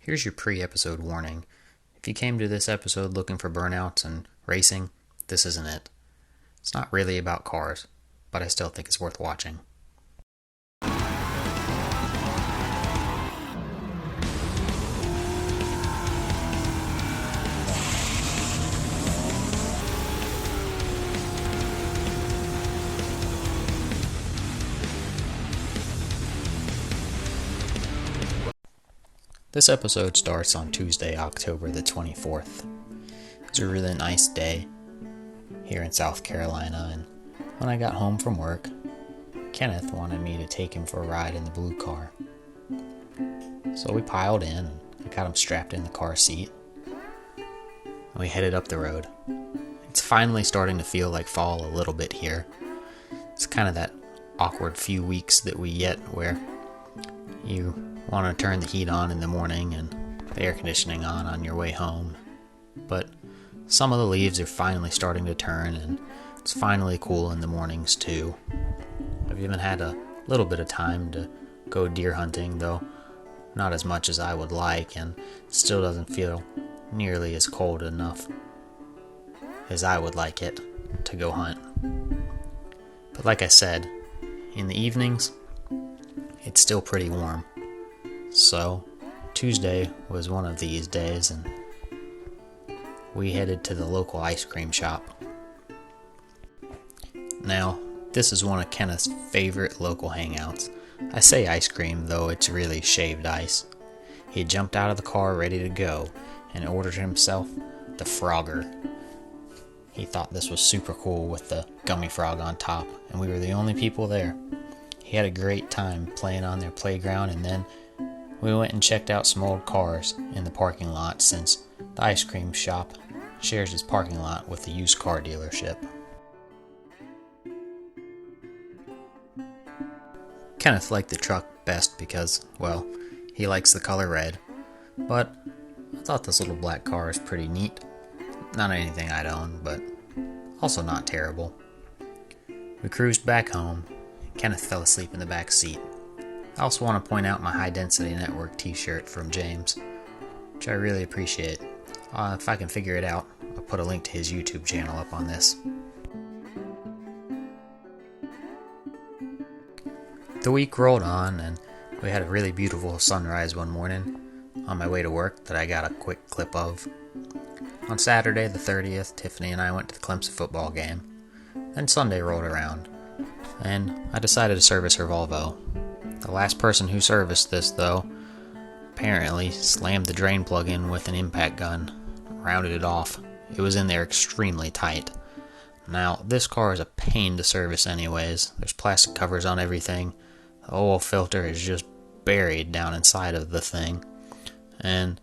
Here's your pre-episode warning. If you came to this episode looking for burnouts and racing, this isn't it. It's not really about cars, but I still think it's worth watching. This episode starts on Tuesday, October the 24th. It was a really nice day here in South Carolina, and when I got home from work, Kenneth wanted me to take him for a ride in the blue car. So we piled in, and I got him strapped in the car seat, and we headed up the road. It's finally starting to feel like fall a little bit here. It's kind of that awkward few weeks that we get where you want to turn the heat on in the morning and the air conditioning on your way home. But some of the leaves are finally starting to turn, and it's finally cool in the mornings too. I've even had a little bit of time to go deer hunting, though not as much as I would like, and it still doesn't feel nearly as cold enough as I would like it to go hunt. But like I said, in the evenings, it's still pretty warm. So, Tuesday was one of these days, and we headed to the local ice cream shop. Now, this is one of Kenneth's favorite local hangouts. I say ice cream, though it's really shaved ice. He had jumped out of the car ready to go and ordered himself the Frogger. He thought this was super cool with the gummy frog on top, and we were the only people there. He had a great time playing on their playground, and then we went and checked out some old cars in the parking lot, since the ice cream shop shares its parking lot with the used car dealership. Kenneth liked the truck best because, well, he likes the color red, but I thought this little black car is pretty neat. Not anything I'd own, but also not terrible. We cruised back home. Kenneth fell asleep in the back seat. I also want to point out my High Density Network t-shirt from James, which I really appreciate. If I can figure it out, I'll put a link to his YouTube channel up on this. The week rolled on, and we had a really beautiful sunrise one morning on my way to work that I got a quick clip of. On Saturday the 30th, Tiffany and I went to the Clemson football game. Then Sunday rolled around, and I decided to service her Volvo. The last person who serviced this, though, apparently slammed the drain plug in with an impact gun, rounded it off. It was in there extremely tight. Now, this car is a pain to service anyways. There's plastic covers on everything. The oil filter is just buried down inside of the thing. And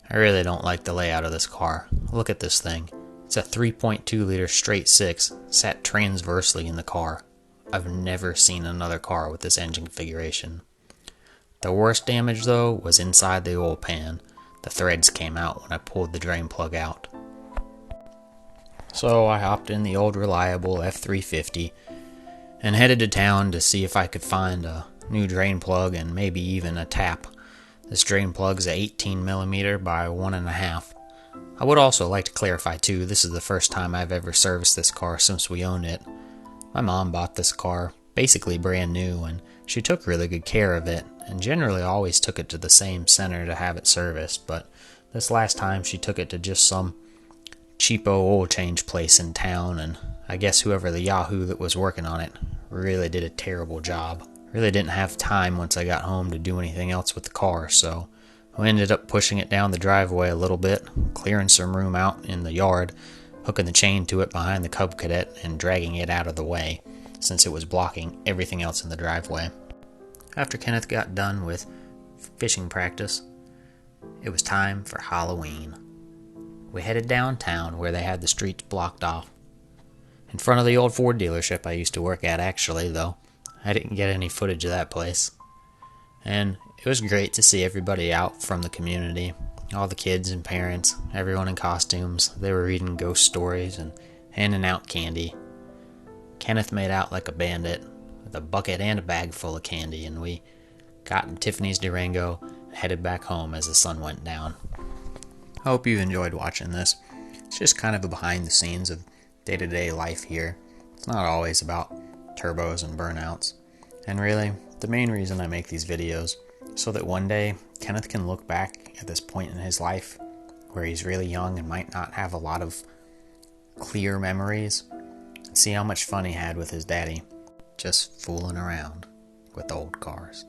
I really don't like the layout of this car. Look at this thing. It's a 3.2 liter straight six sat transversely in the car. I've never seen another car with this engine configuration. The worst damage, though, was inside the oil pan. The threads came out when I pulled the drain plug out. So I hopped in the old reliable F350 and headed to town to see if I could find a new drain plug and maybe even a tap. This drain plug's 18mm by 1.5. I would also like to clarify too, this is the first time I've ever serviced this car since we owned it. My mom bought this car basically brand new, and she took really good care of it, and generally always took it to the same center to have it serviced, but this last time she took it to just some cheapo oil change place in town, and I guess whoever the yahoo that was working on it really did a terrible job. Really didn't have time once I got home to do anything else with the car, so we ended up pushing it down the driveway a little bit, clearing some room out in the yard, hooking the chain to it behind the Cub Cadet and dragging it out of the way, since it was blocking everything else in the driveway. After Kenneth got done with fishing practice, it was time for Halloween. We headed downtown where they had the streets blocked off. In front of the old Ford dealership I used to work at, actually, though I didn't get any footage of that place. And it was great to see everybody out from the community. All the kids and parents, everyone in costumes. They were reading ghost stories and handing out candy. Kenneth made out like a bandit with a bucket and a bag full of candy, and we got in Tiffany's Durango headed back home as the sun went down. I hope you've enjoyed watching this. It's just kind of a behind the scenes of day-to-day life here. It's not always about turbos and burnouts. And really, the main reason I make these videos is so that one day Kenneth can look back at this point in his life where he's really young and might not have a lot of clear memories and see how much fun he had with his daddy just fooling around with old cars.